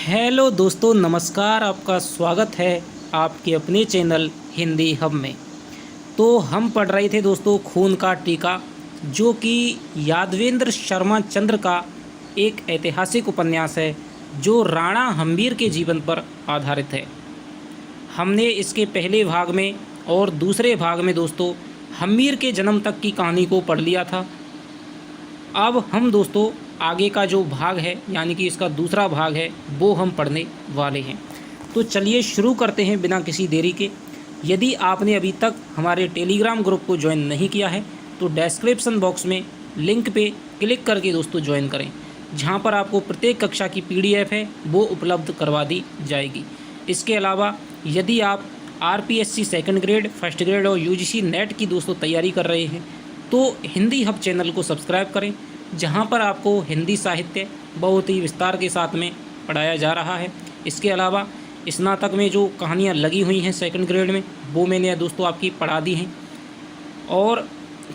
Hello दोस्तों, नमस्कार। आपका स्वागत है आपके अपने चैनल हिंदी हब में। तो हम पढ़ रहे थे दोस्तों खून का टीका, जो कि यादवेंद्र शर्मा चंद्र का एक ऐतिहासिक उपन्यास है जो राणा हम्बीर के जीवन पर आधारित है। हमने इसके पहले भाग में और दूसरे भाग में दोस्तों हम्बीर के जन्म तक की कहानी को पढ़ लिया था। अब हम दोस्तों आगे का जो भाग है, यानी कि इसका दूसरा भाग है, वो हम पढ़ने वाले हैं। तो चलिए शुरू करते हैं बिना किसी देरी के। यदि आपने अभी तक हमारे टेलीग्राम ग्रुप को ज्वाइन नहीं किया है तो डिस्क्रिप्शन बॉक्स में लिंक पे क्लिक करके दोस्तों ज्वाइन करें, जहां पर आपको प्रत्येक कक्षा की PDF है वो उपलब्ध करवा दी जाएगी। इसके अलावा यदि आप RPSC second grade, first grade और UGC नेट की दोस्तों तैयारी कर रहे हैं तो हिंदी हब चैनल को सब्सक्राइब करें, जहां पर आपको हिंदी साहित्य बहुत ही विस्तार के साथ में पढ़ाया जा रहा है। इसके अलावा स्नातक में जो कहानियां लगी हुई हैं सेकंड ग्रेड में, वो मैंने दोस्तों आपकी पढ़ा दी हैं। और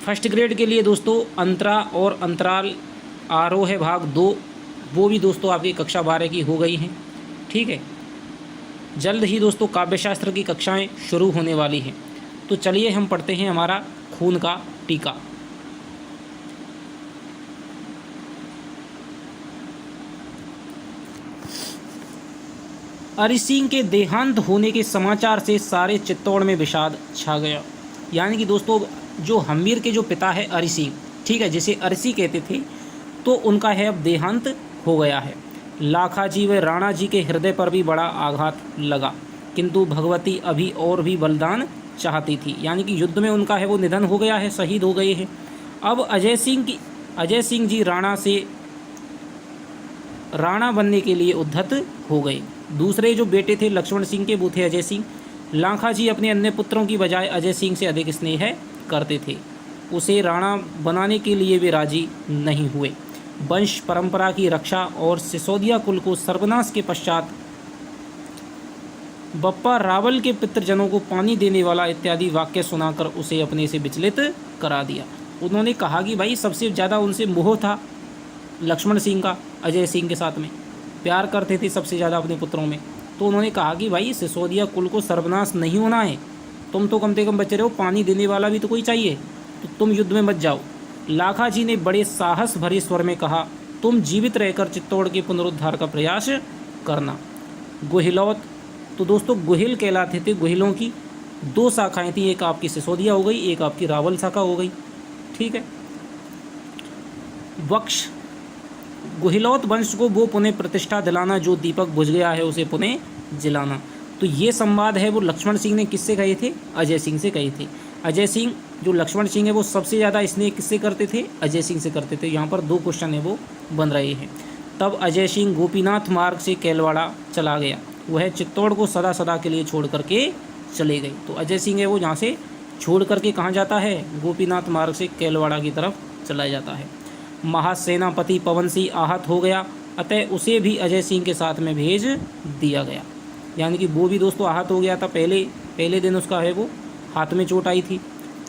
फर्स्ट ग्रेड के लिए दोस्तों अंतरा और अंतराल आरोह है भाग 2, वो भी दोस्तों आपकी कक्षा 12 की हो गई हैं। ठीक है, जल्द ही दोस्तों काव्यशास्त्र की कक्षाएं शुरू होने वाली हैं। तो चलिए हम पढ़ते हैं हमारा खून का टीका। अरि सिंह के देहांत होने के समाचार से सारे चित्तौड़ में विषाद छा गया। यानी कि दोस्तों जो हम्बीर के जो पिता है अरि सिंह, ठीक है, जिसे अरसी कहते थे, तो उनका है अब देहांत हो गया है। लाखा जी व राणा जी के हृदय पर भी बड़ा आघात लगा, किंतु भगवती अभी और भी बलिदान चाहती थी। यानी कि युद्ध में उनका है वो निधन हो गया है, शहीद हो गए हैं। अब अजय सिंह जी राणा बनने के लिए उद्धत हो गए। दूसरे जो बेटे थे लक्ष्मण सिंह के, वो थे अजय सिंह। लाखा जी अपने अन्य पुत्रों की बजाय अजय सिंह से अधिक स्नेह करते थे। उसे राणा बनाने के लिए वे राजी नहीं हुए। वंश परंपरा की रक्षा और सिसोदिया कुल को सर्वनाश के पश्चात बप्पा रावल के पितृजनों को पानी देने वाला इत्यादि वाक्य सुनाकर उसे अपने से विचलित करा दिया। उन्होंने कहा कि भाई सबसे ज़्यादा उनसे मोह था लक्ष्मण सिंह का, अजय सिंह के साथ में प्यार करते थे सबसे ज़्यादा अपने पुत्रों में। तो उन्होंने कहा कि भाई सिसोदिया कुल को सर्वनाश नहीं होना है, तुम तो कम से कम बचे रहो, पानी देने वाला भी तो कोई चाहिए, तो तुम युद्ध में मत जाओ। लाखा जी ने बड़े साहस भरे स्वर में कहा, तुम जीवित रहकर चित्तौड़ के पुनरुद्धार का प्रयास करना। गुहिलौत, तो दोस्तों गुहिल कहलाते थे। गुहिलों की 2 शाखाएँ थी, एक आपकी सिसोदिया हो गई, एक आपकी रावल शाखा हो गई। ठीक है, वक्ष गुहिलौत वंश को वो पुनः प्रतिष्ठा दिलाना जो दीपक बुझ गया है उसे पुनः जलाना। तो ये संवाद है वो लक्ष्मण सिंह ने किससे कहे थे? अजय सिंह से कहे थे। अजय सिंह जो लक्ष्मण सिंह है वो सबसे ज़्यादा स्नेह किससे करते थे? अजय सिंह से करते थे। यहाँ पर 2 क्वेश्चन है वो बन रहे हैं। तब अजय सिंह गोपीनाथ मार्ग से कैलवाड़ा चला गया। वह चित्तौड़ को सदा सदा के लिए छोड़ करके चले गए। तो अजय सिंह है वो यहाँ से छोड़ करके कहाँ जाता है? गोपीनाथ मार्ग से कैलवाड़ा की तरफ चला जाता है। महासेनापति पवन सिंह आहत हो गया, अतः उसे भी अजय सिंह के साथ में भेज दिया गया। यानी कि वो भी दोस्तों आहत हो गया था, पहले दिन उसका है वो हाथ में चोट आई थी,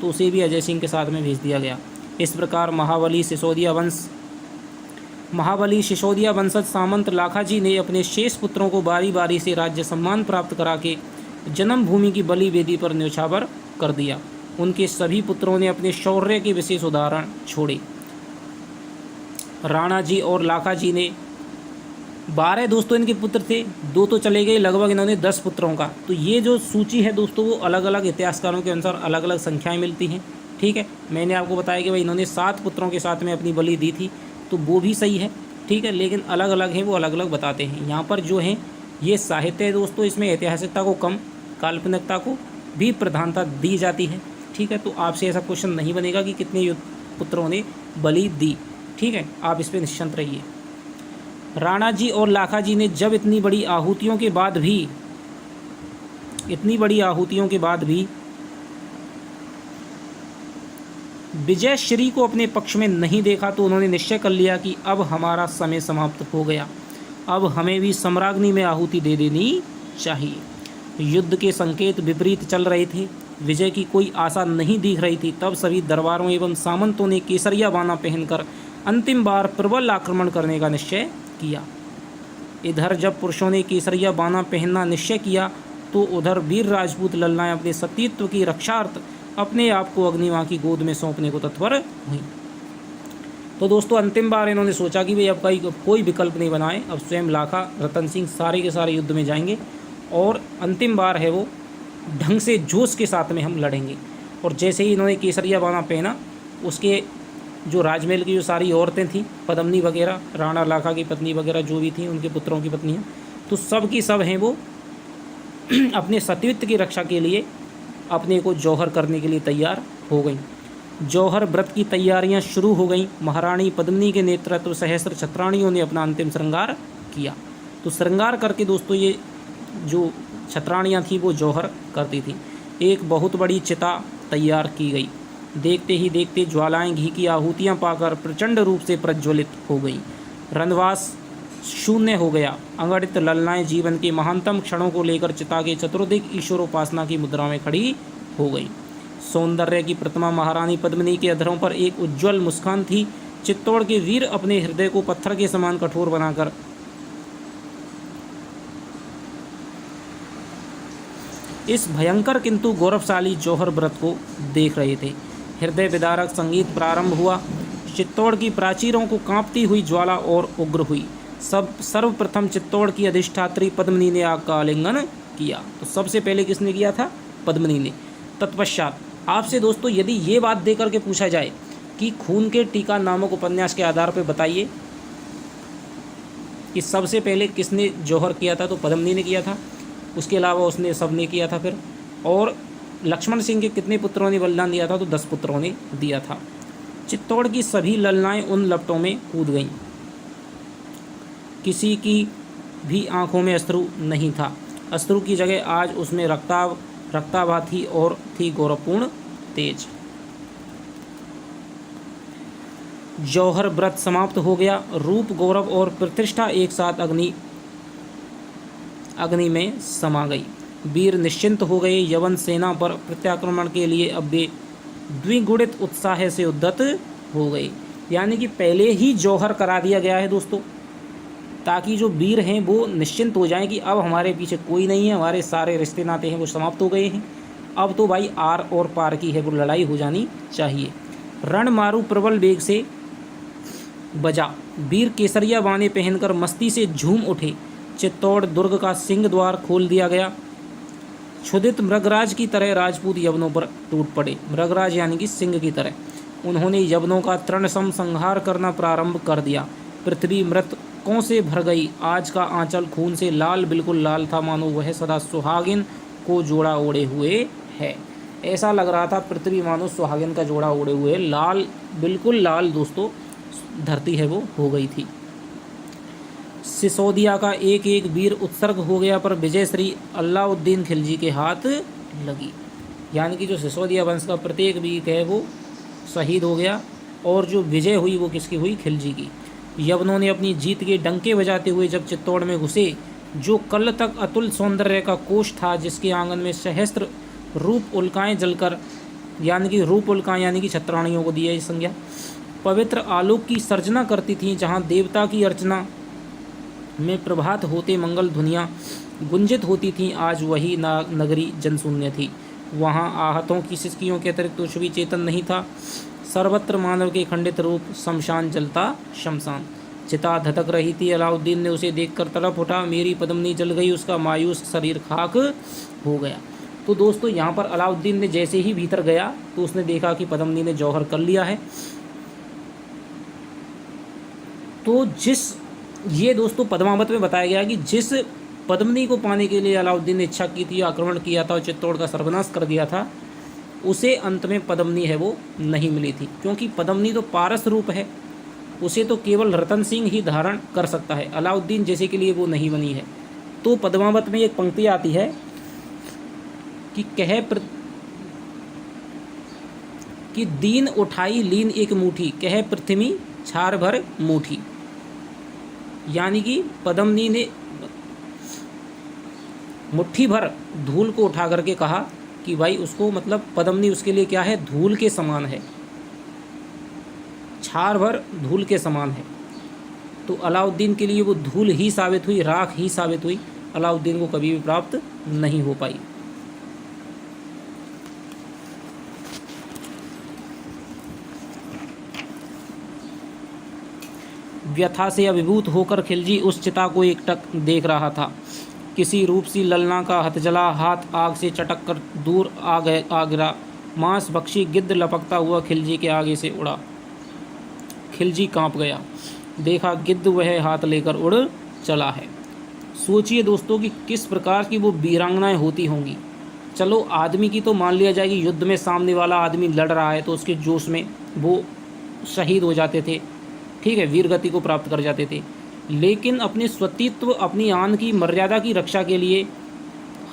तो उसे भी अजय सिंह के साथ में भेज दिया गया। इस प्रकार महाबली सिसोदिया वंशज सामंत लाखा जी ने अपने शेष पुत्रों को बारी बारी से राज्य सम्मान प्राप्त करा के जन्मभूमि की बलि वेदी पर न्यौछावर कर दिया। उनके सभी पुत्रों ने अपने शौर्य के विशेष उदाहरण छोड़े। राणा जी और लाखा जी ने 12 दोस्तों इनके पुत्र थे, 2 तो चले गए, लगभग इन्होंने 10 पुत्रों का। तो ये जो सूची है दोस्तों वो अलग अलग इतिहासकारों के अनुसार अलग अलग संख्याएं मिलती हैं। ठीक है, मैंने आपको बताया कि भाई इन्होंने 7 पुत्रों के साथ में अपनी बलि दी थी, तो वो भी सही है। ठीक है, लेकिन अलग अलग है, वो अलग अलग बताते हैं। यहाँ पर जो है ये साहित्य है दोस्तों, इसमें ऐतिहासिकता को कम, काल्पनिकता को भी प्रधानता दी जाती है। ठीक है, तो आपसे ऐसा क्वेश्चन नहीं बनेगा कि कितने पुत्रों ने बलि दी। ठीक है, आप इस पर निश्चिंत रहिए। राणा जी और लाखा जी ने जब इतनी बड़ी आहुतियों के बाद भी विजय श्री को अपने पक्ष में नहीं देखा, तो उन्होंने निश्चय कर लिया कि अब हमारा समय समाप्त हो गया, अब हमें भी सम्राज्ञी में आहुति दे देनी चाहिए। युद्ध के संकेत विपरीत चल रहे थे, विजय की कोई आशा नहीं दिख रही थी। तब सभी दरबारों एवं सामंतों ने केसरिया बाना पहनकर अंतिम बार प्रबल आक्रमण करने का निश्चय किया। इधर जब पुरुषों ने केसरिया बाना पहनना निश्चय किया तो उधर वीर राजपूत ललनाएं अपने सतीत्व की रक्षार्थ अपने आप को अग्निमां की गोद में सौंपने को तत्पर हुई। तो दोस्तों अंतिम बार इन्होंने सोचा कि भाई अब कोई विकल्प नहीं बनाए, अब स्वयं लाखा रतन सिंह सारे के सारे युद्ध में जाएंगे और अंतिम बार है वो ढंग से जोश के साथ में हम लड़ेंगे। और जैसे ही इन्होंने केसरिया बाना पहना, उसके जो राजमहल की जो सारी औरतें थीं, पद्मनी वगैरह, राणा लाखा की पत्नी वगैरह जो भी थीं, उनके पुत्रों की पत्नियाँ, तो सब की सब हैं वो अपने सतीत्व की रक्षा के लिए अपने को जौहर करने के लिए तैयार हो गई। जौहर व्रत की तैयारियां शुरू हो गईं। महारानी पद्मिनी के नेतृत्व सहस्त्र छत्राणियों ने अपना अंतिम श्रृंगार किया। तो श्रृंगार करके दोस्तों ये जो छत्राणियां थीं वो जौहर करती थी। एक बहुत बड़ी चिता तैयार की गई। देखते ही देखते ज्वालाएं घी की आहुतियां पाकर प्रचंड रूप से प्रज्वलित हो गई। रनवास शून्य हो गया। अगणित ललनाएं जीवन के महानतम क्षणों को लेकर चिता के चतुर्दिक ईश्वरोपासना की मुद्रा में खड़ी हो गई। सौंदर्य की प्रतिमा महारानी पद्मिनी के अधरों पर एक उज्ज्वल मुस्कान थी। चित्तौड़ के वीर अपने हृदय को पत्थर के समान कठोर बनाकर इस भयंकर किंतु गौरवशाली जौहर व्रत को देख रहे थे। हृदय विदारक संगीत प्रारंभ हुआ। चित्तौड़ की प्राचीरों को कांपती हुई ज्वाला और उग्र हुई। सर्वप्रथम चित्तौड़ की अधिष्ठात्री पद्मिनी ने आग का आलिंगन किया। तो सबसे पहले किसने किया था? पद्मिनी ने। तत्पश्चात आपसे दोस्तों यदि ये बात दे करके पूछा जाए कि खून के टीका नामक उपन्यास के आधार पर बताइए कि सबसे पहले किसने जौहर किया था, तो पद्मिनी ने किया था। उसके अलावा उसने सबने किया था फिर। और लक्ष्मण सिंह के कितने पुत्रों ने बलिदान दिया था, तो 10 पुत्रों ने दिया था। चित्तौड़ की सभी ललनाएं उन लपटों में कूद गईं। किसी की भी आंखों में अश्रु नहीं था। अश्रु की जगह आज उसमें रक्ताभा थी और थी गौरवपूर्ण तेज। जौहर व्रत समाप्त हो गया। रूप, गौरव और प्रतिष्ठा एक साथ अग्नि में समा गई। वीर निश्चिंत हो गए। यवन सेना पर प्रत्याक्रमण के लिए अब वे द्विगुणित उत्साह से उद्यत हो गए। यानी कि पहले ही जौहर करा दिया गया है दोस्तों, ताकि जो वीर हैं वो निश्चिंत हो जाएं कि अब हमारे पीछे कोई नहीं है, हमारे सारे रिश्ते नाते हैं वो समाप्त हो गए हैं। अब तो भाई आर और पार की है वो लड़ाई हो जानी चाहिए। रण मारू प्रबल वेग से बजा। वीर केसरिया बाने पहनकर मस्ती से झूम उठे। चित्तौड़ दुर्ग का सिंह द्वार खोल दिया गया। क्षुधित मृगराज की तरह राजपूत यवनों पर टूट पड़े। मृगराज यानी कि सिंह की तरह उन्होंने यवनों का तृणसम संहार करना प्रारंभ कर दिया। पृथ्वी मृतकों से भर गई। आज का आंचल खून से लाल, बिल्कुल लाल था, मानो वह सदा सुहागिन को जोड़ा ओढ़े हुए है। ऐसा लग रहा था पृथ्वी मानो सुहागिन का जोड़ा ओढ़े हुए, लाल, बिल्कुल लाल दोस्तों धरती है वो हो गई थी। सिसोदिया का एक एक वीर उत्सर्ग हो गया, पर विजय श्री अलाउद्दीन खिलजी के हाथ लगी। यानी कि जो सिसोदिया वंश का प्रत्येक वीर है वो शहीद हो गया, और जो विजय हुई वो किसकी हुई? खिलजी की। यवनों ने अपनी जीत के डंके बजाते हुए जब चित्तौड़ में घुसे, जो कल तक अतुल सौंदर्य का कोष था, जिसके आंगन में सहस्त्र रूप उल्काएँ जलकर, यानी कि रूप उल्काएँ यानी कि छत्राणियों को दी है संज्ञा, पवित्र आलोक की सर्जना करती थीं, जहाँ देवता की अर्चना में प्रभात होते मंगल ध्वनियाँ गुंजित होती थीं, आज वही नगरी जनशून्य थी। वहाँ आहतों की सिसकियों के अतिरिक्त कुछ भी चेतन नहीं था। सर्वत्र मानव के खंडित रूप, शमशान जलता शमशान। चिता धधक रही थी। अलाउद्दीन ने उसे देखकर तड़प उठा। मेरी पद्मिनी जल गई, उसका मायूस शरीर खाक हो गया। तो दोस्तों यहाँ पर अलाउद्दीन ने जैसे ही भीतर गया तो उसने देखा कि पद्मिनी ने जौहर कर लिया है। तो ये दोस्तों पद्मावत में बताया गया कि जिस पद्मिनी को पाने के लिए अलाउद्दीन ने इच्छा की थी, आक्रमण किया था और चित्तौड़ का सर्वनाश कर दिया था, उसे अंत में पद्मिनी है वो नहीं मिली थी, क्योंकि पद्मिनी तो पारस रूप है, उसे तो केवल रतन सिंह ही धारण कर सकता है, अलाउद्दीन जैसे के लिए वो नहीं बनी है। तो पद्मावत में एक पंक्ति आती है कि दीन उठाई लीन एक मुट्ठी, कह पृथ्वी छार भर मुट्ठी। यानी कि पद्मिनी ने मुट्ठी भर धूल को उठा करके कहा कि भाई उसको, मतलब पद्मिनी उसके लिए क्या है? धूल के समान है, छार भर धूल के समान है। तो अलाउद्दीन के लिए वो धूल ही साबित हुई, राख ही साबित हुई, अलाउद्दीन को कभी भी प्राप्त नहीं हो पाई। व्यथा से अभिभूत होकर खिलजी उस चिता को एकटक देख रहा था। किसी रूपसी ललना का हथजला हाथ आग से चटक कर दूर आ गिरा। मांस भक्षी गिद्ध लपकता हुआ खिलजी के आगे से उड़ा। खिलजी कांप गया, देखा गिद्ध वह हाथ लेकर उड़ चला है। सोचिए दोस्तों कि किस प्रकार की वो वीरांगनाएं होती होंगी। चलो आदमी की तो मान लिया जाए कि युद्ध में सामने वाला आदमी लड़ रहा है तो उसके जोश में वो शहीद हो जाते थे, ठीक है, वीर गति को प्राप्त कर जाते थे। लेकिन अपने स्वतित्व, अपनी आन की मर्यादा की रक्षा के लिए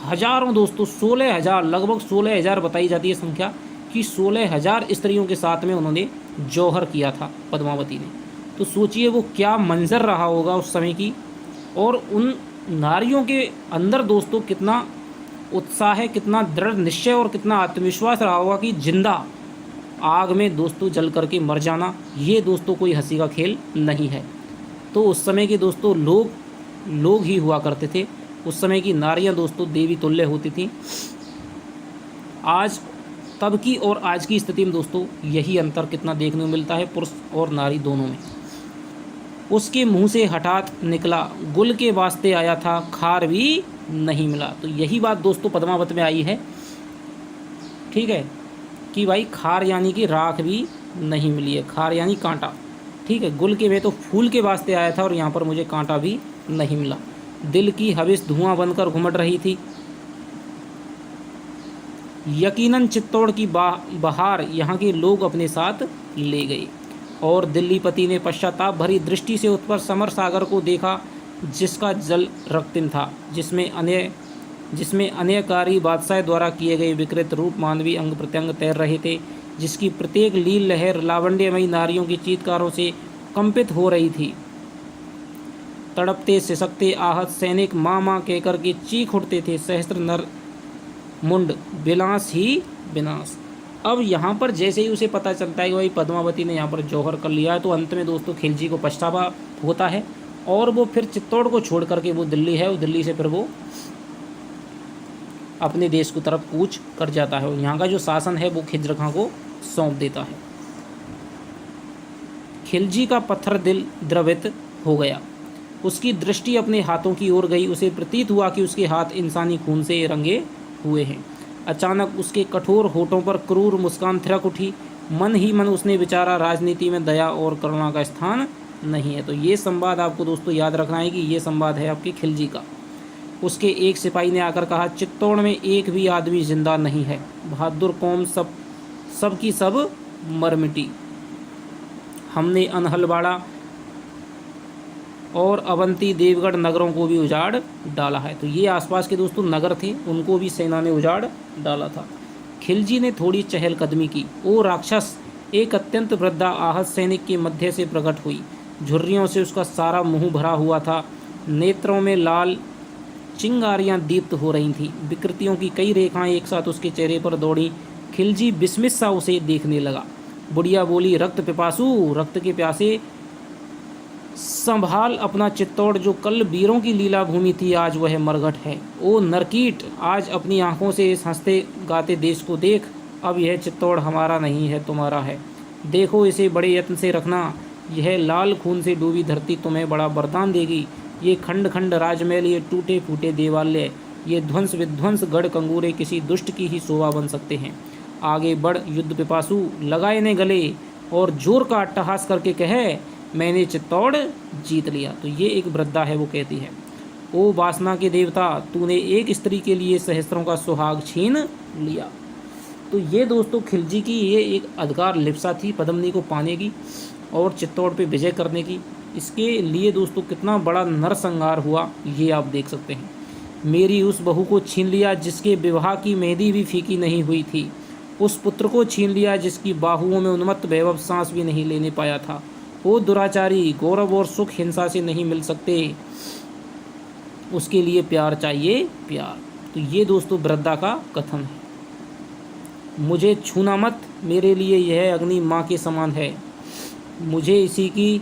हजारों दोस्तों, 16,000, लगभग 16,000 बताई जाती है संख्या कि 16,000 स्त्रियों के साथ में उन्होंने जौहर किया था पद्मावती ने। तो सोचिए वो क्या मंजर रहा होगा उस समय की, और उन नारियों के अंदर दोस्तों कितना उत्साह है, कितना दृढ़ निश्चय और कितना आत्मविश्वास रहा होगा कि जिंदा आग में दोस्तों जल करके मर जाना, ये दोस्तों कोई हंसी का खेल नहीं है। तो उस समय के दोस्तों लोग ही हुआ करते थे। उस समय की नारियां दोस्तों देवी तुल्य होती थीं। आज तब की और आज की स्थिति में दोस्तों यही अंतर कितना देखने को मिलता है पुरुष और नारी दोनों में। उसके मुंह से हठात निकला, गुल के वास्ते आया था, खार भी नहीं मिला। तो यही बात दोस्तों पद्मावत में आई है, ठीक है, कि भाई खार यानी कि राख भी नहीं मिली है, खार यानी कांटा, ठीक है। गुल के में तो फूल के वास्ते आया था और यहाँ पर मुझे कांटा भी नहीं मिला। दिल की हविस धुआं बनकर घुमट रही थी। यकीनन चित्तौड़ की बहार यहाँ के लोग अपने साथ ले गए। और दिल्लीपति ने पश्चाताप भरी दृष्टि से उस पर समर सागर को देखा, जिसका जल रक्तिम था, जिसमें अन्यकारी बादशाह द्वारा किए गए विकृत रूप मानवीय अंग प्रत्यंग तैर रहे थे, जिसकी प्रत्येक लील लहर लावण्यमयी नारियों की चीत्कारों से कंपित हो रही थी। तड़पते सिसकते आहत सैनिक माँ माँ कहकर के चीख उठते थे, सहस्त्र नर मुंड विनाश ही विनाश। अब यहाँ पर जैसे ही उसे पता चलता है कि भाई पद्मावती ने यहाँ पर जौहर कर लिया है, तो अंत में दोस्तों खिलजी को पछतावा होता है और वो फिर चित्तौड़ को छोड़ करके वो दिल्ली है, वो दिल्ली से फिर वो अपने देश की तरफ कूच कर जाता है और यहाँ का जो शासन है वो खिज्र खां को सौंप देता है। खिलजी का पत्थर दिल द्रवित हो गया। उसकी दृष्टि अपने हाथों की ओर गई। उसे प्रतीत हुआ कि उसके हाथ इंसानी खून से रंगे हुए हैं। अचानक उसके कठोर होठों पर क्रूर मुस्कान थिरक उठी। मन ही मन उसने विचारा, राजनीति में दया और करुणा का स्थान नहीं है। तो ये संवाद आपको दोस्तों याद रखना है कि ये संवाद है आपके खिलजी का। उसके एक सिपाही ने आकर कहा, चित्तौड़ में एक भी आदमी जिंदा नहीं है। बहादुर कौम सब की सब मर मिटी। हमने अनहलवाड़ा और अवंती देवगढ़ नगरों को भी उजाड़ डाला है। तो ये आसपास के दोस्तों नगर थे, उनको भी सेना ने उजाड़ डाला था। खिलजी ने थोड़ी चहलकदमी की। ओ राक्षस! एक अत्यंत वृद्धा आहत सैनिक के मध्य से प्रकट हुई। झुर्रियों से उसका सारा मुंह भरा हुआ था। नेत्रों में लाल चिंगारियां दीप्त हो रही थीं। विकृतियों की कई रेखाएं एक साथ उसके चेहरे पर दौड़ी। खिलजी विस्मित सा उसे देखने लगा। बुढ़िया बोली, रक्त पिपासु, रक्त के प्यासे, संभाल अपना चित्तौड़। जो कल वीरों की लीला भूमि थी, आज वह मरघट है। ओ नरकीट, आज अपनी आंखों से इस हंसते गाते देश को देख। अब यह चित्तौड़ हमारा नहीं है, तुम्हारा है। देखो, इसे बड़े यत्न से रखना। यह लाल खून से डूबी धरती तुम्हें बड़ा वरदान देगी। ये खंड खंड राजमहल, ये टूटे फूटे देवालय, ये ध्वंस विध्वंस गढ़ कंगूरे किसी दुष्ट की ही शोभा बन सकते हैं। आगे बढ़ युद्ध पिपासु, लगा इन्हें गले और जोर का अट्टहास करके कहे, मैंने चित्तौड़ जीत लिया। तो ये एक वृद्धा है, वो कहती है, ओ वासना के देवता, तूने एक स्त्री के लिए सहस्त्रों का सुहाग छीन लिया। तो ये दोस्तों खिलजी की ये एक अधिकार लिप्सा थी पद्मिनी को पाने की और चित्तौड़ पे विजय करने की। इसके लिए दोस्तों कितना बड़ा नरसंहार हुआ ये आप देख सकते हैं। मेरी उस बहू को छीन लिया जिसके विवाह की मेहंदी भी फीकी नहीं हुई थी। उस पुत्र को छीन लिया जिसकी बाहुओं में उन्मत्त वैभव सांस भी नहीं लेने पाया था। ओ दुराचारी, गौरव और सुख हिंसा से नहीं मिल सकते, उसके लिए प्यार चाहिए, प्यार। तो ये दोस्तों वृद्धा का कथन है। मुझे छूना मत, मेरे लिए यह अग्नि माँ के समान है। मुझे इसी की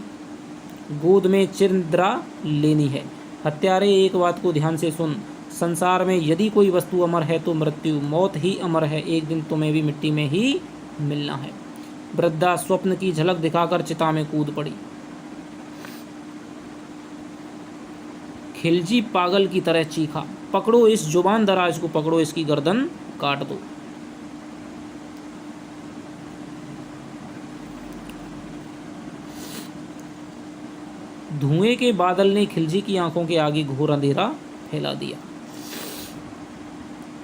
गोद में चिरनिद्रा लेनी है। हत्यारे एक बात को ध्यान से सुन, संसार में यदि कोई वस्तु अमर है तो मृत्यु, मौत ही अमर है, एक दिन तुम्हें भी मिट्टी में ही मिलना है। वृद्धा स्वप्न की झलक दिखाकर चिता में कूद पड़ी। खिलजी पागल की तरह चीखा, पकड़ो इस जुबान दराज को, पकड़ो, इसकी गर्दन काट दो। धुएं के बादल ने खिलजी की आंखों के आगे घोर अंधेरा फैला दिया।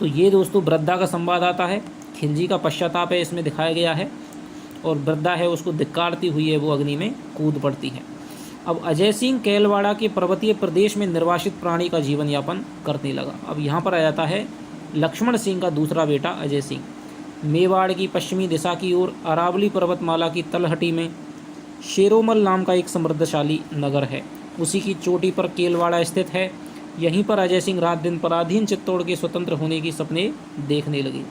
तो ये दोस्तों वृद्धा का संवाद आता है, खिलजी का पश्चाताप है इसमें दिखाया गया है, और वृद्धा है उसको धिक्कारती हुई है वो अग्नि में कूद पड़ती है। अब अजय सिंह कैलवाड़ा के पर्वतीय प्रदेश में निर्वासित प्राणी का जीवन यापन करने लगा। अब यहाँ पर आ जाता है लक्ष्मण सिंह का दूसरा बेटा अजय सिंह। मेवाड़ की पश्चिमी दिशा की ओर अरावली पर्वतमाला की तलहटी में शेरोमल नाम का एक समृद्धशाली नगर है, उसी की चोटी पर केलवाड़ा स्थित है। यहीं पर अजय सिंह रात दिन पराधीन चित्तौड़ के स्वतंत्र होने की सपने देखने लगे।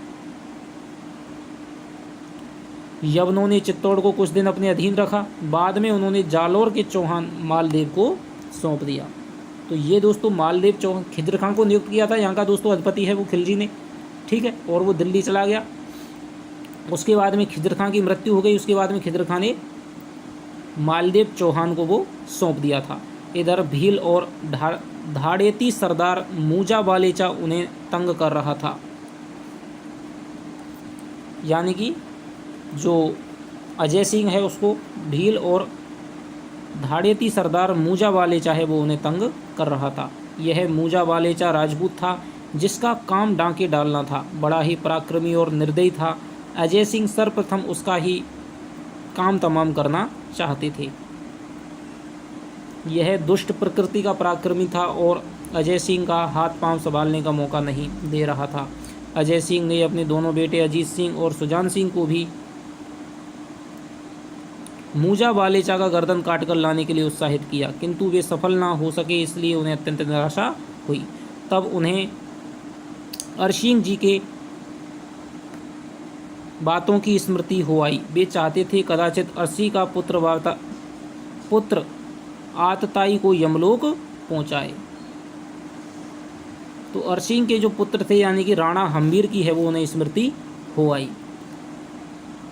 यवनों ने चित्तौड़ को कुछ दिन अपने अधीन रखा, बाद में उन्होंने जालौर के चौहान मालदेव को सौंप दिया। तो ये दोस्तों मालदेव चौहान खिद्र खां को नियुक्त किया था, यहाँ का दोस्तों अधिपति है वो खिलजी ने, ठीक है, और वो दिल्ली चला गया। उसके बाद में खिद्र खां की मृत्यु हो गई, उसके बाद में खिद्र खां ने मालदेव चौहान को वो सौंप दिया था। इधर भील और धाड़ेती सरदार मूजा बालेचा उन्हें तंग कर रहा था, यानी कि जो अजय सिंह है उसको भील और धाड़ेती सरदार मूजा बालेचा है वो उन्हें तंग कर रहा था। यह मूजा बालेचा राजपूत था जिसका काम डांके डालना था, बड़ा ही पराक्रमी और निर्दयी था। अजय सिंह सर्वप्रथम उसका ही काम तमाम करना चाहते थे। यह दुष्ट प्रकृति का पराक्रमी था और अजय सिंह का हाथ पांव संभालने का मौका नहीं दे रहा था। अजय सिंह ने अपने दोनों बेटे अजीत सिंह और सुजान सिंह को भी मूजा बालेचा का गर्दन काटकर लाने के लिए उत्साहित किया, किंतु वे सफल ना हो सके, इसलिए उन्हें अत्यंत निराशा हुई। तब उन्हें अरसिंह जी के बातों की स्मृति हो आई। वे चाहते थे कदाचित अरसी का पुत्र आतताई को यमलोक पहुंचाए। तो अरसिंह के जो पुत्र थे यानी कि राणा हम्मीर की है वो उन्हें स्मृति हो आई,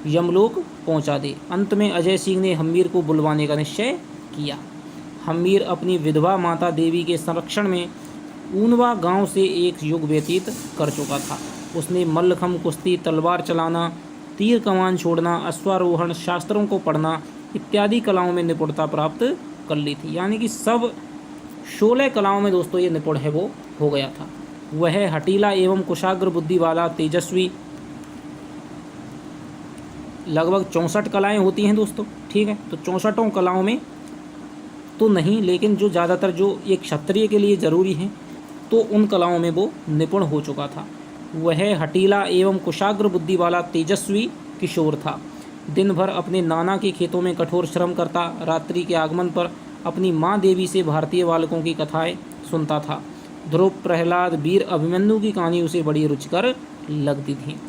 यमलोक पहुंचा दे। अंत में अजय सिंह ने हम्मीर को बुलवाने का निश्चय किया। हम्मीर अपनी विधवा माता देवी के संरक्षण में ऊनवा गांव से एक युग व्यतीत कर चुका था। उसने मल्लखम, कुश्ती, तलवार चलाना, तीर कमान छोड़ना, अश्वारोहण, शास्त्रों को पढ़ना इत्यादि कलाओं में निपुणता प्राप्त कर ली थी, यानी कि सब 16 कलाओं में दोस्तों ये निपुण है वो हो गया था। वह हटीला एवं कुशाग्र बुद्धि वाला तेजस्वी, लगभग 64 कलाएं होती हैं दोस्तों, ठीक है, तो 64 कलाओं में तो नहीं, लेकिन जो ज़्यादातर जो एक क्षत्रिय के लिए ज़रूरी हैं तो उन कलाओं में वो निपुण हो चुका था। वह हटीला एवं कुशाग्र बुद्धि वाला तेजस्वी किशोर था। दिन भर अपने नाना के खेतों में कठोर श्रम करता, रात्रि के आगमन पर अपनी माँ देवी से भारतीय बालकों की कथाएं सुनता था। ध्रुव, प्रहलाद, वीर, अभिमन्यु की कहानी उसे बड़ी रुचिकर लगती थी।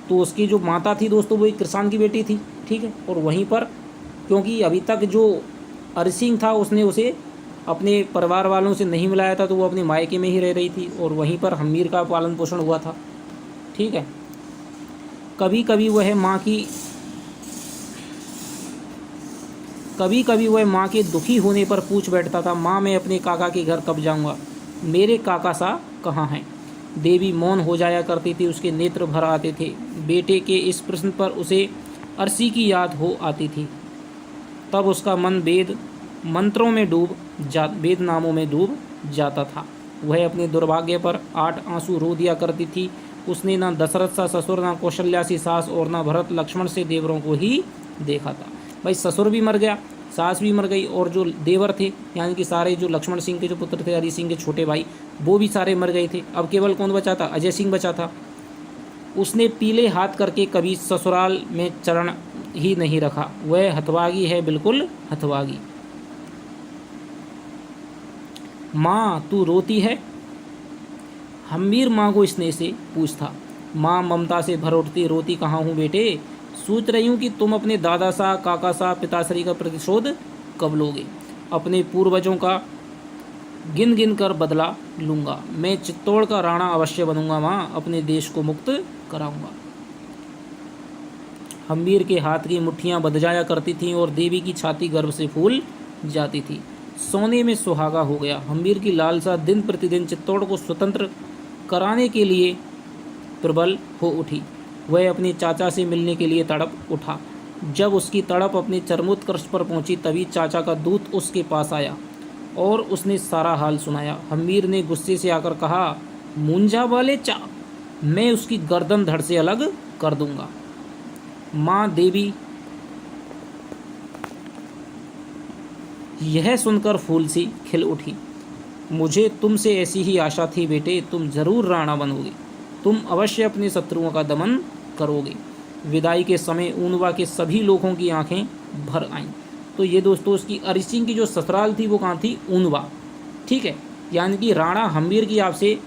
तो उसकी जो माता थी दोस्तों वो एक किसान की बेटी थी, ठीक है, और वहीं पर क्योंकि अभी तक जो अरसिंह था उसने उसे अपने परिवार वालों से नहीं मिलाया था, तो वो अपने मायके में ही रह रही थी और वहीं पर हम्मीर का पालन पोषण हुआ था, ठीक है। कभी कभी वह माँ के दुखी होने पर पूछ बैठता था, माँ मैं अपने काका के घर कब जाऊँगा, मेरे काका सा कहाँ हैं। देवी मौन हो जाया करती थी, उसके नेत्र भर आते थे। बेटे के इस प्रश्न पर उसे अरसी की याद हो आती थी। तब उसका मन वेद नामों में डूब जाता था। वह अपने दुर्भाग्य पर 8 आंसू रो दिया करती थी। उसने ना दशरथ सा ससुर, ना कौशल्या सी सास और ना भरत लक्ष्मण से देवरों को ही देखा था। भाई ससुर भी मर गया, सास भी मर गई और जो देवर थे यानी कि सारे जो लक्ष्मण सिंह के जो पुत्र थे, हरि सिंह के छोटे भाई, वो भी सारे मर गए थे। अब केवल कौन बचा था, अजय सिंह बचा था। उसने पीले हाथ करके कभी ससुराल में चरण ही नहीं रखा। वह हतवागी है, बिल्कुल हतवागी। माँ तू रोती है, हम्मीर माँ को स्नेह से पूछता। माँ ममता से भर उठती, रोती कहाँ हूँ बेटे, सोच रही हूँ कि तुम अपने दादा सा, काका सा, पिताश्री का प्रतिशोध कब लोगे। अपने पूर्वजों का गिन गिन कर बदला लूँगा। मैं चित्तौड़ का राणा अवश्य बनूंगा माँ, अपने देश को मुक्त कराऊंगा। हम्मीर के हाथ की मुट्ठियाँ बंध जाया करती थीं और देवी की छाती गर्व से फूल जाती थी। सोने में सुहागा हो गया। हम्मीर की लालसा दिन प्रतिदिन चित्तौड़ को स्वतंत्र कराने के लिए प्रबल हो उठी। वह अपने चाचा से मिलने के लिए तड़प उठा। जब उसकी तड़प अपने चरमोत्कर्ष पर पहुंची तभी चाचा का दूत उसके पास आया और उसने सारा हाल सुनाया। हम्मीर ने गुस्से से आकर कहा, मुंजा वाले चा, मैं उसकी गर्दन धड़ से अलग कर दूंगा। माँ देवी यह सुनकर फूल सी खिल उठी। मुझे तुमसे ऐसी ही आशा थी बेटे, तुम जरूर राणा बनोगे, तुम अवश्य अपने शत्रुओं का दमन करोगे। विदाई के समय ऊनवा के सभी लोगों की आंखें भर आईं। तो ये दोस्तों उसकी अरिजीत सिंह की जो ससुराल थी वो कहाँ थी? ऊनवा, ठीक है। यानी कि राणा हम्मीर की आपसे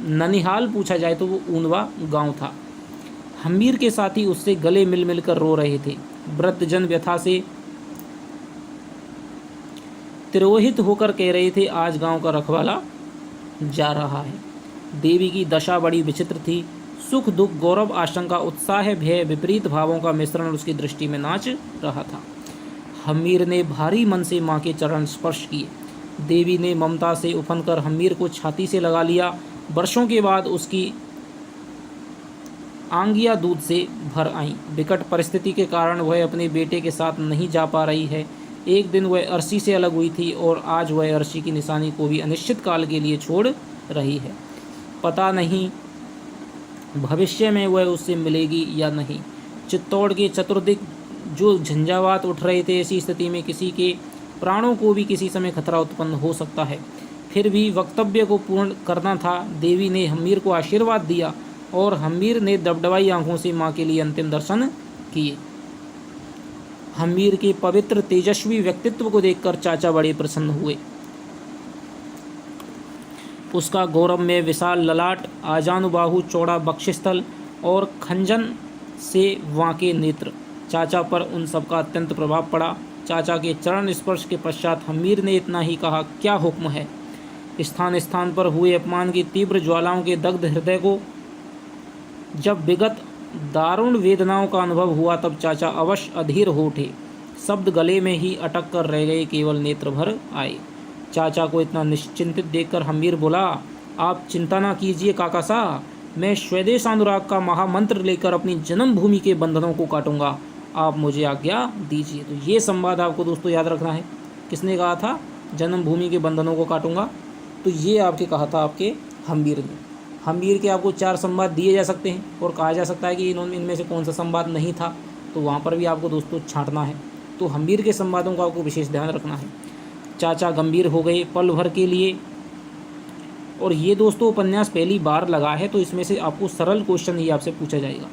ननिहाल पूछा जाए तो वो ऊनवा गांव था। हम्मीर के साथी उससे गले मिल मिल कर रो रहे थे। वृद्धजन व्यथा से तिरोहित होकर कह रहे थे, आज गांव का रखवाला जा रहा है। देवी की दशा बड़ी विचित्र थी। सुख दुख, गौरव, आशंका, उत्साह, भय, विपरीत भावों का मिश्रण उसकी दृष्टि में नाच रहा था। हम्मीर ने भारी मन से माँ के चरण स्पर्श किए। देवी ने ममता से उफनकर हम्मीर को छाती से लगा लिया। वर्षों के बाद उसकी आंगिया दूध से भर आईं। विकट परिस्थिति के कारण वह अपने बेटे के साथ नहीं जा पा रही है। एक दिन वह अर्शी से अलग हुई थी और आज वह अर्शी की निशानी को भी अनिश्चित काल के लिए छोड़ रही है। पता नहीं भविष्य में वह उससे मिलेगी या नहीं। चित्तौड़ के चतुर्दिक जो झंझावात उठ रहे थे, ऐसी स्थिति में किसी के प्राणों को भी किसी समय खतरा उत्पन्न हो सकता है। फिर भी वक्तव्य को पूर्ण करना था। देवी ने हम्मीर को आशीर्वाद दिया और हम्मीर ने दबदबाई आंखों से माँ के लिए अंतिम दर्शन किए। हम्मीर के पवित्र तेजस्वी व्यक्तित्व को देखकर चाचा बड़े प्रसन्न हुए। उसका गौरव में विशाल ललाट, आजानुबाहु, चौड़ा बक्षस्थल और खंजन से वांके नेत्र, चाचा पर उन सबका अत्यंत प्रभाव पड़ा। चाचा के चरण स्पर्श के पश्चात हम्मीर ने इतना ही कहा, क्या हुक्म है। स्थान स्थान पर हुए अपमान की तीव्र ज्वालाओं के दग्ध हृदय को जब विगत दारुण वेदनाओं का अनुभव हुआ तब चाचा अवश्य अधीर हो उठे। शब्द गले में ही अटक कर रह गए, केवल नेत्र भर आए। चाचा को इतना निश्चिंतित देखकर हम्मीर बोला, आप चिंता ना कीजिए काका साहब, मैं स्वदेश अनुराग का महामंत्र लेकर अपनी जन्मभूमि के बंधनों को काटूंगा, आप मुझे आज्ञा दीजिए। तो ये संवाद आपको दोस्तों याद रखना है। किसने कहा था जन्मभूमि के बंधनों को काटूंगा? तो ये आपके कहा था आपके हम्मीर ने। हम्मीर के आपको 4 संवाद दिए जा सकते हैं और कहा जा सकता है कि इनमें से कौन सा संवाद नहीं था, तो वहाँ पर भी आपको दोस्तों छांटना है। तो हम्मीर के संवादों का आपको विशेष ध्यान रखना है। चाचा गंभीर हो गए पल भर के लिए। और ये दोस्तों उपन्यास पहली बार लगा है तो इसमें से आपको सरल क्वेश्चन ही आपसे पूछा जाएगा।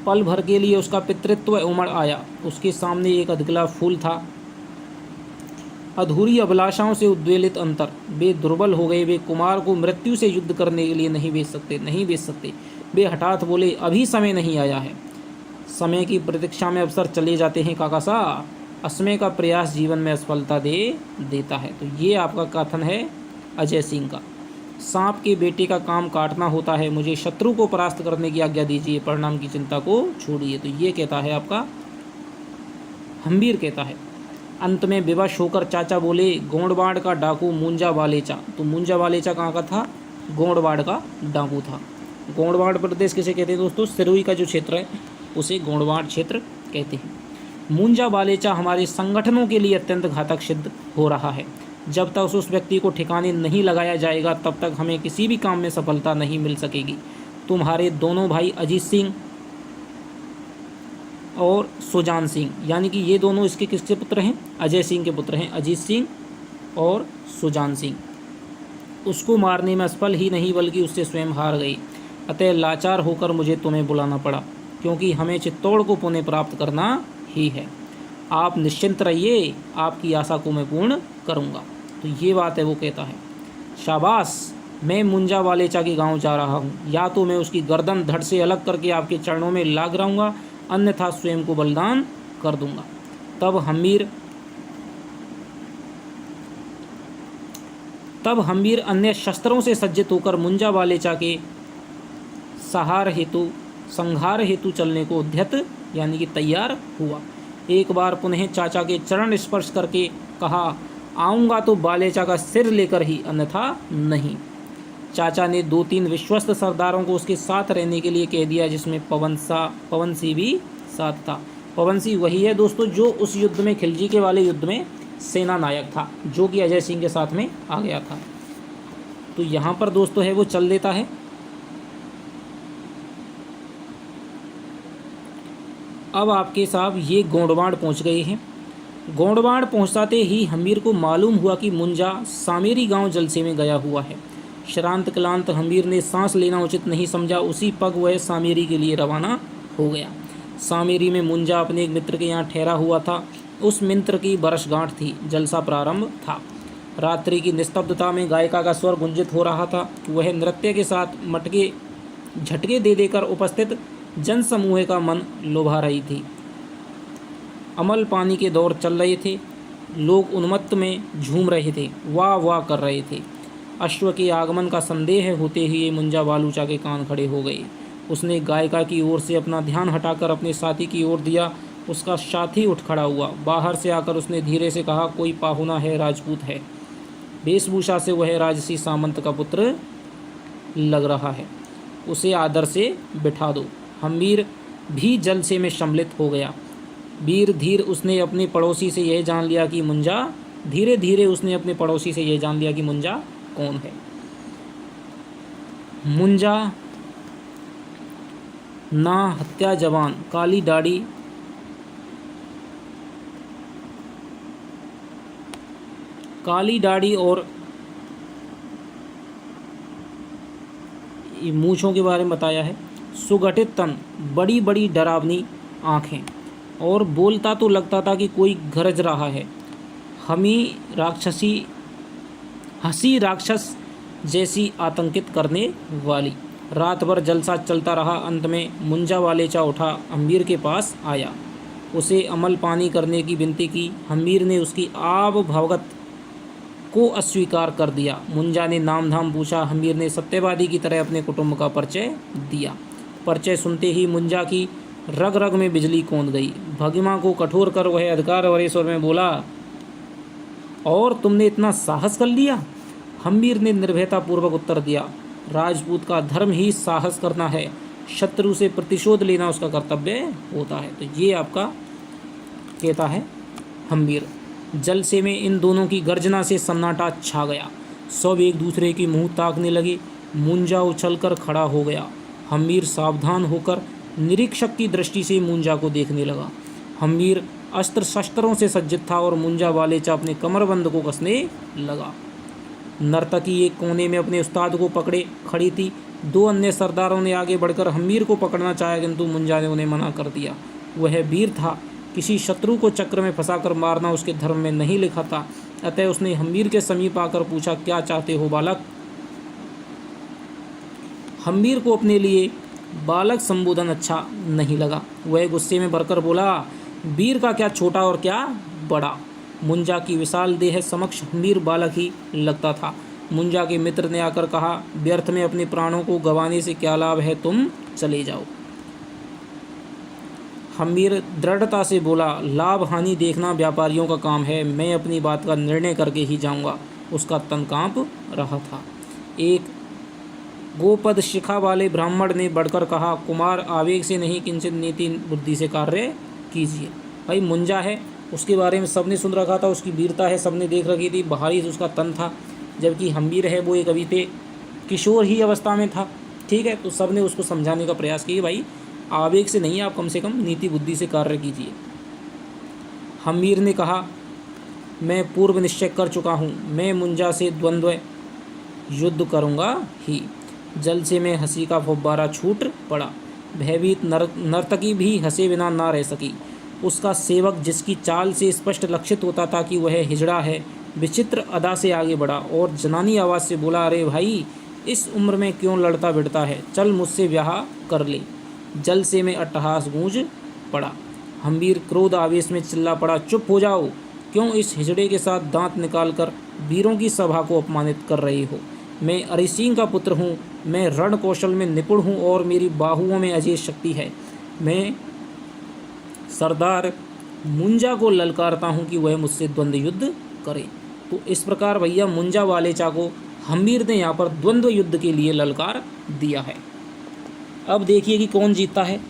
पल भर के लिए उसका पितृत्व उमड़ आया। उसके सामने एक अधगला फूल था। अधूरी अभिलाषाओं से उद्वेलित अंतर, वे दुर्बल हो गए। वे कुमार को मृत्यु से युद्ध करने के लिए नहीं भेज सकते। वे हठात बोले, अभी समय नहीं आया है। समय की प्रतीक्षा में अवसर चले जाते हैं काका साहब, असमय का प्रयास जीवन में असफलता देता है। तो ये आपका कथन है अजय सिंह का। सांप के बेटे का काम काटना होता है, मुझे शत्रु को परास्त करने की आज्ञा दीजिए, परिणाम की चिंता को छोड़िए। तो ये कहता है आपका हम्मीर कहता है। अंत में विवश होकर चाचा बोले, गोंडवाड़ का डाकू मुंजा वालेचा। तो मुंजा वालेचा कहाँ का था? गोंडवाड़ का डाकू था। गोंडवाड़ प्रदेश किसे कहते हैं दोस्तों? सिरोही का जो क्षेत्र है उसे गोंडवाड़ क्षेत्र कहते हैं। मुंजा वालेचा हमारे संगठनों के लिए अत्यंत घातक सिद्ध हो रहा है। जब तक उस व्यक्ति को ठिकाने नहीं लगाया जाएगा तब तक हमें किसी भी काम में सफलता नहीं मिल सकेगी। तुम्हारे दोनों भाई अजीत सिंह और सुजान सिंह, यानी कि ये दोनों इसके किसके पुत्र हैं? अजय सिंह के पुत्र हैं, अजीत सिंह और सुजान सिंह। उसको मारने में असफल ही नहीं बल्कि उससे स्वयं हार गई। अतः लाचार होकर मुझे तुम्हें बुलाना पड़ा, क्योंकि हमें चित्तौड़ को पुनः प्राप्त करना ही है। आप निश्चिंत रहिए, आपकी आशा को मैं पूर्ण करूँगा। तो ये बात है वो कहता है। शाबाश, मैं मुंजा वालेचा के गांव जा रहा हूँ। या तो मैं उसकी गर्दन धड़ से अलग करके आपके चरणों में लाग रहूँगा, अन्यथा स्वयं को बलिदान कर दूंगा। तब हम्मीर तब हम्मीर अन्य शस्त्रों से सज्जित होकर मुंजा वालेचा के संहार हेतु चलने को उद्यत यानी कि तैयार हुआ। एक बार पुनः चाचा के चरण स्पर्श करके कहा, आऊँगा तो बालेचा का सिर लेकर ही, अन्यथा नहीं। चाचा ने 2-3 विश्वस्त सरदारों को उसके साथ रहने के लिए कह दिया, जिसमें पवन सिंह भी साथ था। पवन सिंह वही है दोस्तों जो उस युद्ध में, खिलजी के वाले युद्ध में सेना नायक था, जो कि अजय सिंह के साथ में आ गया था। तो यहाँ पर दोस्तों है वो चल देता है। अब आपके साहब ये गोंडवाड़ पहुँच गए हैं। गोंडवाड़ पहुँचाते ही हम्मीर को मालूम हुआ कि मुंजा सामेरी गांव जलसे में गया हुआ है। श्रांत क्लांत हम्मीर ने सांस लेना उचित नहीं समझा। उसी पग वह सामेरी के लिए रवाना हो गया। सामेरी में मुंजा अपने एक मित्र के यहाँ ठहरा हुआ था। उस मित्र की बरसगांठ थी, जलसा प्रारंभ था। रात्रि की निस्तब्धता में गायिका का स्वर गुंजित हो रहा था। वह नृत्य के साथ मटके झटके दे देकर उपस्थित जनसमूह का मन लुभा रही थी। अमल पानी के दौर चल रहे थे। लोग उन्मत्त में झूम रहे थे, वाह वाह कर रहे थे। अश्व के आगमन का संदेह होते ही मुंजा वालूचा के कान खड़े हो गए। उसने गायिका की ओर से अपना ध्यान हटाकर अपने साथी की ओर दिया। उसका साथी उठ खड़ा हुआ। बाहर से आकर उसने धीरे से कहा, कोई पाहुना है, राजपूत है। वेशभूषा से वह राजसी सामंत का पुत्र लग रहा है, उसे आदर से बिठा दो। हम्मीर भी जलसे में सम्मिलित हो गया। धीरे धीरे उसने अपने पड़ोसी से यह जान लिया कि मुंजा कौन है। मुंजा ना हत्या जवान, काली दाढ़ी और मूँछों के बारे में बताया है। सुगठित तन, बड़ी बड़ी डरावनी आँखें, और बोलता तो लगता था कि कोई गरज रहा है। हंसी राक्षस जैसी आतंकित करने वाली। रात भर जलसा चलता रहा। अंत में मुंजा वालेचा उठा, हम्मीर के पास आया। उसे अमल पानी करने की विनती की। हम्मीर ने उसकी आब भगत को अस्वीकार कर दिया। मुंजा ने नाम धाम पूछा। हम्मीर ने सत्यवादी की तरह अपने कुटुंब का परिचय दिया। परिचय सुनते ही मुंजा की रग रग में बिजली कौंध गई। भगिमा को कठोर कर वह अधिकार भरे स्वर में बोला, और तुमने इतना साहस कर लिया? हम्मीर ने निर्भयता पूर्वक उत्तर दिया, राजपूत का धर्म ही साहस करना है। शत्रु से प्रतिशोध लेना उसका कर्तव्य होता है। तो ये आपका कहता है हम्मीर। जलसे में इन दोनों की गर्जना से सन्नाटा छा गया। सब एक दूसरे की मुंह ताकने लगे। मुंजा उछलकर खड़ा हो गया। हम्मीर सावधान होकर निरीक्षक की दृष्टि से मुंजा को देखने लगा। हम्मीर अस्त्र शस्त्रों से सज्जित था और मुंजा वालेचा अपने कमरबंद को कसने लगा। नर्तकी एक कोने में अपने उस्ताद को पकड़े खड़ी थी। 2 अन्य सरदारों ने आगे बढ़कर हम्मीर को पकड़ना चाहा, किंतु मुंजा ने उन्हें मना कर दिया। वह वीर था, किसी शत्रु को चक्र में फंसाकर मारना उसके धर्म में नहीं लिखा था। अतः उसने हम्मीर के समीप आकर पूछा, क्या चाहते हो बालक? हम्मीर को अपने लिए बालक संबोधन अच्छा नहीं लगा। वह गुस्से में भरकर बोला, वीर का क्या छोटा और क्या बड़ा। मुंजा की विशाल देह समक्ष हम्मीर बालक ही लगता था। मुंजा के मित्र ने आकर कहा, व्यर्थ में अपने प्राणों को गंवाने से क्या लाभ है, तुम चले जाओ। हम्मीर दृढ़ता से बोला, लाभ हानि देखना व्यापारियों का काम है, मैं अपनी बात का निर्णय करके ही जाऊंगा। उसका तन कांप रहा था। एक गोपद शिखा वाले ब्राह्मण ने बढ़कर कहा, कुमार आवेग से नहीं किंचित नीति बुद्धि से कार्य कीजिए। भाई मुंजा है, उसके बारे में सबने सुन रखा था, उसकी वीरता है सबने देख रखी थी, भारी उसका तन था। जबकि हम्मीर है वो एक अभी पे किशोर ही अवस्था में था। ठीक है, तो सबने उसको समझाने का प्रयास किया, भाई आवेग से नहीं, आप कम से कम नीति बुद्धि से कार्य कीजिए। हम्मीर ने कहा, मैं पूर्व निश्चय कर चुका हूँ, मैं मुंजा से द्वंद्व युद्ध करूँगा ही। जलसे में हंसी का फव्वारा छूट पड़ा। भयभीत नर्तकी भी हंसे बिना ना रह सकी। उसका सेवक, जिसकी चाल से स्पष्ट लक्षित होता था कि वह हिजड़ा है, विचित्र अदा से आगे बढ़ा और जनानी आवाज़ से बोला, अरे भाई, इस उम्र में क्यों लड़ता भिड़ता है, चल मुझसे ब्याह कर ले। जलसे में अट्टहास गूंज पड़ा। हम्मीर क्रोध आवेश में चिल्ला पड़ा, चुप हो जाओ, क्यों इस हिजड़े के साथ दांत निकाल कर वीरों की सभा को अपमानित कर रहे हो। मैं अरि सिंह का पुत्र हूँ, मैं रण कौशल में निपुण हूँ और मेरी बाहुओं में अजय शक्ति है। मैं सरदार मुंजा को ललकारता हूँ कि वह मुझसे द्वंद्व युद्ध करे। तो इस प्रकार भैया मुंजा वालेचा को हम्मीर ने यहाँ पर द्वंद्व युद्ध के लिए ललकार दिया है। अब देखिए कि कौन जीतता है।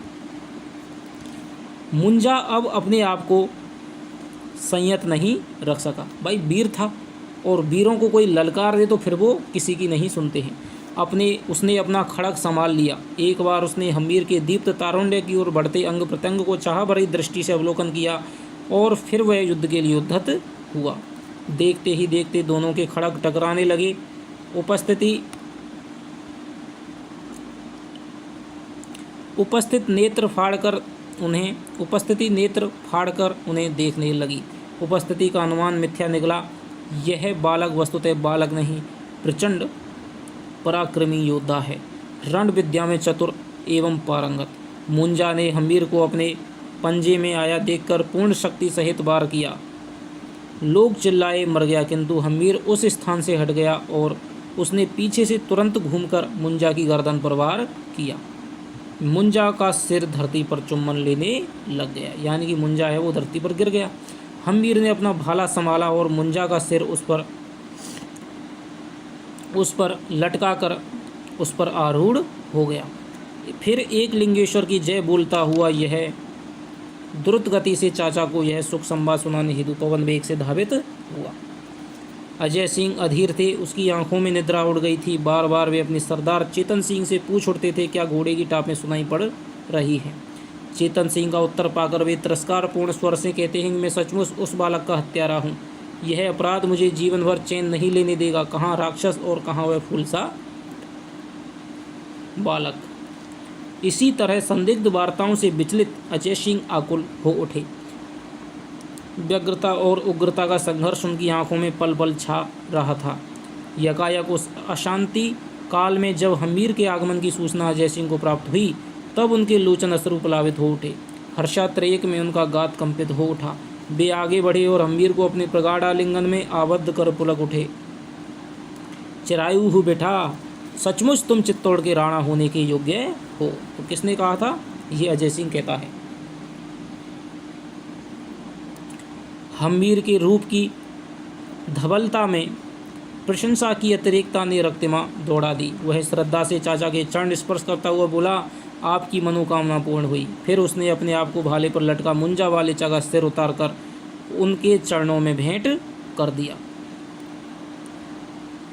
मुंजा अब अपने आप को संयत नहीं रख सका। भाई वीर था और वीरों को कोई ललकार दे तो फिर वो किसी की नहीं सुनते हैं। उसने अपना खड़ग संभाल लिया। एक बार उसने हम्मीर के दीप्त तारुण्य की ओर बढ़ते अंग प्रत्यंग को चाह भरी दृष्टि से अवलोकन किया और फिर वह युद्ध के लिए उद्धत हुआ। देखते ही देखते दोनों के खड़ग टकराने लगे। उपस्थिति नेत्र फाड़कर उन्हें देखने लगी। उपस्थिति का अनुमान मिथ्या निकला। यह बालक वस्तुतः बालक नहीं, प्रचंड पराक्रमी योद्धा है, रण विद्या में चतुर एवं पारंगत। मुंजा ने हम्मीर को अपने पंजे में आया देखकर पूर्ण शक्ति सहित वार किया। लोग चिल्लाए मर गया, किंतु हम्मीर उस स्थान से हट गया और उसने पीछे से तुरंत घूमकर मुंजा की गर्दन पर वार किया। मुंजा का सिर धरती पर चुम्बन लेने लग गया, यानी कि मुंजा है वो धरती पर गिर गया। हम्मीर ने अपना भाला संभाला और मुंजा का सिर उस पर लटका कर उस पर आरूढ़ हो गया। फिर एक लिंगेश्वर की जय बोलता हुआ यह द्रुत गति से चाचा को यह सुख संवाद सुनाने हेतु पवन वेग से धावित हुआ। अजय सिंह अधीर थे, उसकी आंखों में निद्रा उड़ गई थी। बार बार वे अपने सरदार चेतन सिंह से पूछ उठते थे क्या घोड़े की टापें सुनाई पड़ रही हैं। चेतन सिंह का उत्तर पाकर वे तिरस्कारपूर्ण स्वर से कहते हैं कि मैं सचमुच उस बालक का हत्यारा हूँ। यह अपराध मुझे जीवन भर चैन नहीं लेने देगा। कहाँ राक्षस और कहाँ वह फूल सा बालक। इसी तरह संदिग्ध वार्ताओं से विचलित अजय सिंह आकुल हो उठे। व्यग्रता और उग्रता का संघर्ष उनकी आंखों में पल पल छा रहा था। यकायक उस अशांति काल में जब हम्मीर के आगमन की सूचना अजय सिंह को प्राप्त हुई, तब उनके लोचन अश्रु प्लावित हो उठे। हर्षातिरेक में उनका गात कंपित हो उठा। वे आगे बढ़े और हम्मीर को अपने प्रगाढ़ आलिंगन में आबद्ध कर पुलक उठे। चिरायु हूँ बेटा, सचमुच तुम चित्तौड़ के राणा होने के योग्य हो। तो किसने कहा था? ये अजय सिंह कहता है। हम्मीर के रूप की धवलता में प्रशंसा की अतिरेकता ने रक्तिमा दौड़ा दी। वह श्रद्धा से चाचा के चरण स्पर्श करता हुआ बोला, आपकी मनोकामना पूर्ण हुई। फिर उसने अपने आप को भाले पर लटका मुंजा वालेचा का सिर उतारकर उनके चरणों में भेंट कर दिया।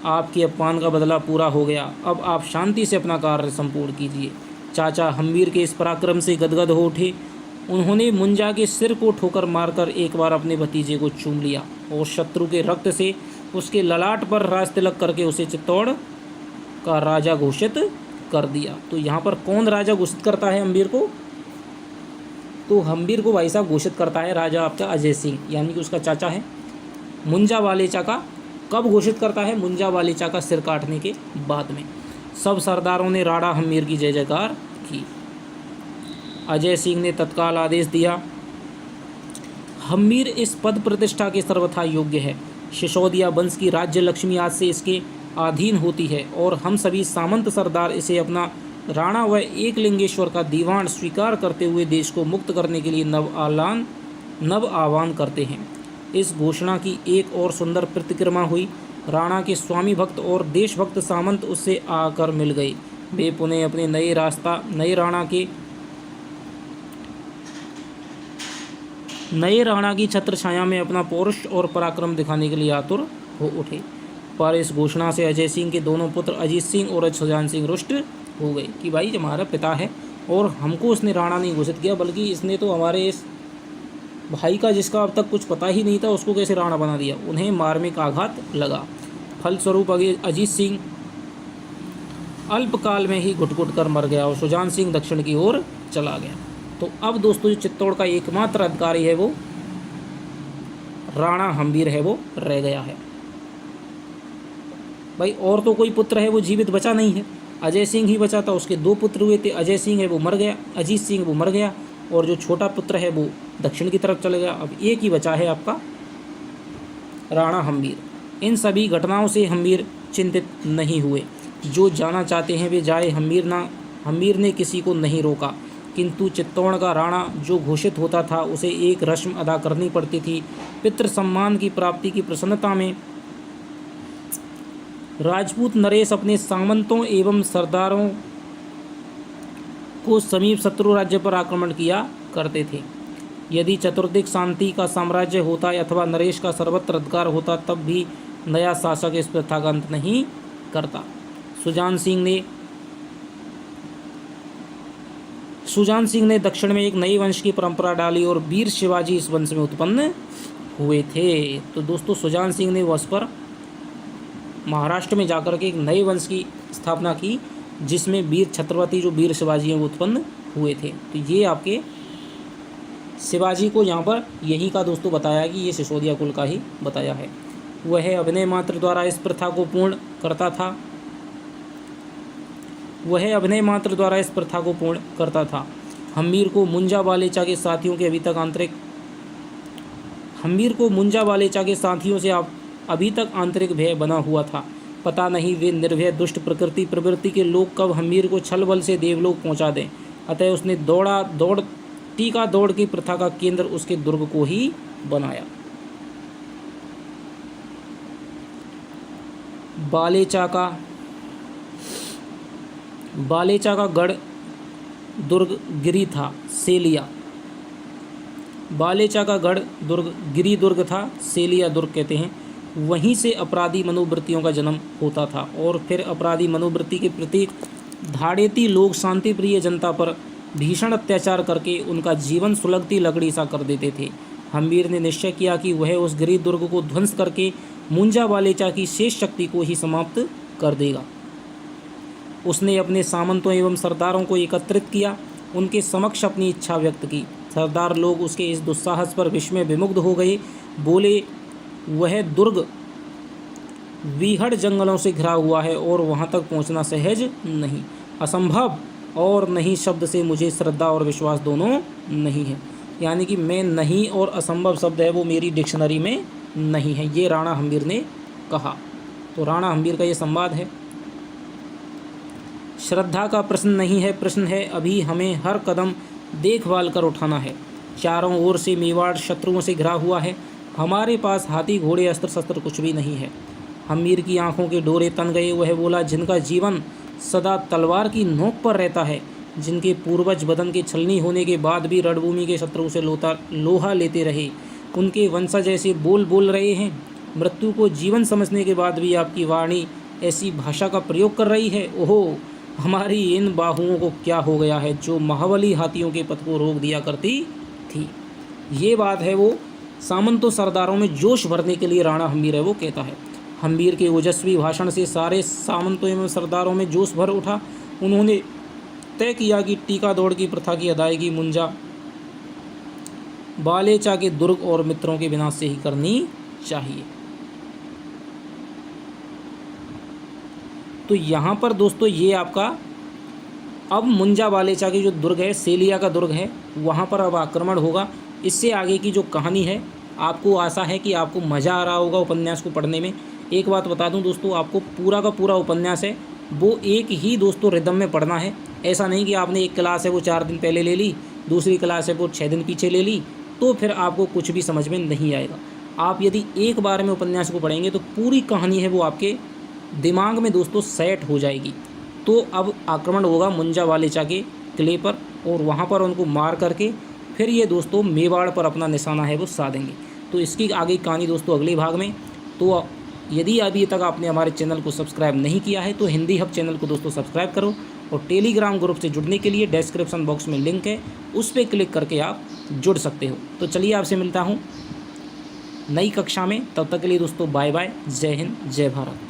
आपके अपमान का बदला पूरा हो गया, अब आप शांति से अपना कार्य संपूर्ण कीजिए। चाचा हम्मीर के इस पराक्रम से गदगद हो उठे। उन्होंने मुंजा के सिर को ठोकर मारकर एक बार अपने भतीजे को चूम लिया और शत्रु के रक्त से उसके ललाट पर राज तिलक करके उसे चित्तौड़ का राजा घोषित कर दिया। तो यहाँ पर कौन राजा घोषित करता है हम्मीर को? तो हम्मीर को भाई साहब घोषित करता है राजा आपका अजय सिंह, यानी कि उसका चाचा है। मुंजा वालेचा का कब घोषित करता है? मुंजा वालेचा का सिर काटने के बाद में। सब सरदारों ने राणा हम्मीर की जय जयकार की। अजय सिंह ने तत्काल आदेश दिया, हम्मीर इस पद प्रतिष्ठा के सर्वथा योग्य है। सिसोदिया वंश की राज्य लक्ष्मी आज से इसके अधीन होती है और हम सभी सामंत सरदार इसे अपना राणा व एकलिंगेश्वर का दीवान स्वीकार करते हुए देश को मुक्त करने के लिए नव आह्वान करते हैं। इस घोषणा की एक और सुंदर प्रतिक्रिया हुई। राणा के स्वामी भक्त और देशभक्त सामंत उससे आकर मिल गए। वे पुनः अपने नए राणा की छत्र छाया में अपना पौरुष और पराक्रम दिखाने के लिए आतुर हो उठे। पर इस घोषणा से अजय सिंह के दोनों पुत्र अजीत सिंह और सुजान सिंह रुष्ट हो गए कि भाई हमारा पिता है और हमको उसने राणा नहीं घोषित किया, बल्कि इसने तो हमारे इस भाई का जिसका अब तक कुछ पता ही नहीं था उसको कैसे राणा बना दिया। उन्हें मार्मिक आघात लगा। फलस्वरूप अजीत सिंह अल्पकाल में ही घुट कर मर गया और सुजान सिंह दक्षिण की ओर चला गया। तो अब दोस्तों जो चित्तौड़ का एकमात्र अधिकारी है वो राणा हम्मीर है, वो रह गया है। भाई और तो कोई पुत्र है वो जीवित बचा नहीं है। अजय सिंह ही बचा था, उसके दो पुत्र हुए थे। अजय सिंह है वो मर गया, अजीत सिंह वो मर गया और जो छोटा पुत्र है वो दक्षिण की तरफ चले गया। अब एक ही बचा है आपका राणा हम्मीर। इन सभी घटनाओं से हम्मीर चिंतित नहीं हुए। जो जाना चाहते हैं वे जाए, हम्मीर ने किसी को नहीं रोका। किंतु चित्तौड़ का राणा जो घोषित होता था उसे एक रस्म अदा करनी पड़ती थी। पितृ सम्मान की प्राप्ति की प्रसन्नता में राजपूत नरेश अपने सामंतों एवं सरदारों को समीप शत्रु राज्य पर आक्रमण किया करते थे। यदि चतुर्दिक शांति का साम्राज्य होता अथवा नरेश का सर्वत्र अधिकार होता, तब भी नया शासक इस प्रथा का अंत नहीं करता। सुजान सिंह ने दक्षिण में एक नई वंश की परंपरा डाली और वीर शिवाजी इस वंश में उत्पन्न हुए थे। तो दोस्तों सुजान सिंह ने उस पर महाराष्ट्र में जाकर के एक नए वंश की स्थापना की, जिसमें वीर छत्रपति जो वीर शिवाजी हैं वो उत्पन्न हुए थे। तो ये आपके शिवाजी को यहाँ पर यहीं का दोस्तों बताया कि ये सिसोदिया कुल का ही बताया है। वह अभिनय मात्र द्वारा इस प्रथा को पूर्ण करता था। हम्मीर को मुंजा वालेचा के साथियों से अभी तक आंतरिक भय बना हुआ था। पता नहीं वे निर्भय दुष्ट प्रवृत्ति के लोग कब हम्मीर को छल बल से देवलोक पहुंचा दें। अतः उसने टीका दौड़ की प्रथा का केंद्र उसके दुर्ग को ही बनाया। बालेचा का गढ़ दुर्ग गिरी था सेलिया। बालेचा का गढ़ गिरी दुर्ग था, सेलिया दुर्ग कहते हैं। वहीं से अपराधी मनोवृत्तियों का जन्म होता था और फिर अपराधी मनोवृत्ति के प्रति धाड़ेती लोग शांति प्रिय जनता पर भीषण अत्याचार करके उनका जीवन सुलगती लकड़ी सा कर देते थे। हम्मीर ने निश्चय किया कि वह उस गिरी दुर्ग को ध्वंस करके मुंजा वालेचा की शेष शक्ति को ही समाप्त कर देगा। उसने अपने सामंतों एवं सरदारों को एकत्रित किया, उनके समक्ष अपनी इच्छा व्यक्त की। सरदार लोग उसके इस दुस्साहस पर विस्मय विमुग्ध हो गए। बोले, वह दुर्ग वीहड़ जंगलों से घिरा हुआ है और वहाँ तक पहुँचना सहज नहीं, असंभव, और नहीं शब्द से मुझे श्रद्धा और विश्वास दोनों नहीं है। यानी कि मैं नहीं और असंभव शब्द है वो मेरी डिक्शनरी में नहीं है, ये राणा हम्मीर ने कहा। तो राणा हम्मीर का ये संवाद है। श्रद्धा का प्रश्न नहीं है, प्रश्न है अभी हमें हर कदम देखभाल कर उठाना है। चारों ओर से मेवाड़ शत्रुओं से घिरा हुआ है। हमारे पास हाथी घोड़े अस्त्र शस्त्र कुछ भी नहीं है। हम्मीर की आंखों के डोरे तन गए। वह बोला, जिनका जीवन सदा तलवार की नोक पर रहता है, जिनके पूर्वज बदन के छलनी होने के बाद भी रणभूमि के शत्रुओं से लोहा लेते रहे, उनके वंशज ऐसे बोल रहे हैं। मृत्यु को जीवन समझने के बाद भी आपकी वाणी ऐसी भाषा का प्रयोग कर रही है। ओहो, हमारी इन बाहुओं को क्या हो गया है जो महाबली हाथियों के पथ को रोक दिया करती थी। ये बात है वो सामंतों सरदारों में जोश भरने के लिए राणा हम्मीर है वो कहता है। हम्मीर के ओजस्वी भाषण से सारे सामंतों एवं सरदारों में जोश भर उठा। उन्होंने तय किया कि टीका दौड़ की प्रथा की अदायगी मुंजा वालेचा के दुर्ग और मित्रों के विनाश से ही करनी चाहिए। तो यहाँ पर दोस्तों ये आपका अब मुंजा वालेचा की जो दुर्ग है, सेलिया का दुर्ग है, वहाँ पर अब आक्रमण होगा। इससे आगे की जो कहानी है, आपको आशा है कि आपको मज़ा आ रहा होगा उपन्यास को पढ़ने में। एक बात बता दूं दोस्तों, आपको पूरा का पूरा उपन्यास है वो एक ही दोस्तों रिदम में पढ़ना है। ऐसा नहीं कि आपने एक क्लास है वो 4 दिन पहले ले ली, दूसरी क्लास है वो 6 दिन पीछे ले ली, तो फिर आपको कुछ भी समझ में नहीं आएगा। आप यदि एक बार में उपन्यास को पढ़ेंगे तो पूरी कहानी है वो आपके दिमाग में दोस्तों सेट हो जाएगी। तो अब आक्रमण होगा मुंजा वालेचा के किले पर और वहाँ पर उनको मार करके फिर ये दोस्तों मेवाड़ पर अपना निशाना है वो साधेंगे। तो इसकी आगे कहानी दोस्तों अगले भाग में। तो यदि अभी तक आपने हमारे चैनल को सब्सक्राइब नहीं किया है तो हिंदी हब चैनल को दोस्तों सब्सक्राइब करो और टेलीग्राम ग्रुप से जुड़ने के लिए डिस्क्रिप्शन बॉक्स में लिंक है, उस पर क्लिक करके आप जुड़ सकते हो। तो चलिए आपसे मिलता हूँ नई कक्षा में, तब तक के लिए दोस्तों बाय बाय, जय हिंद, जय भारत।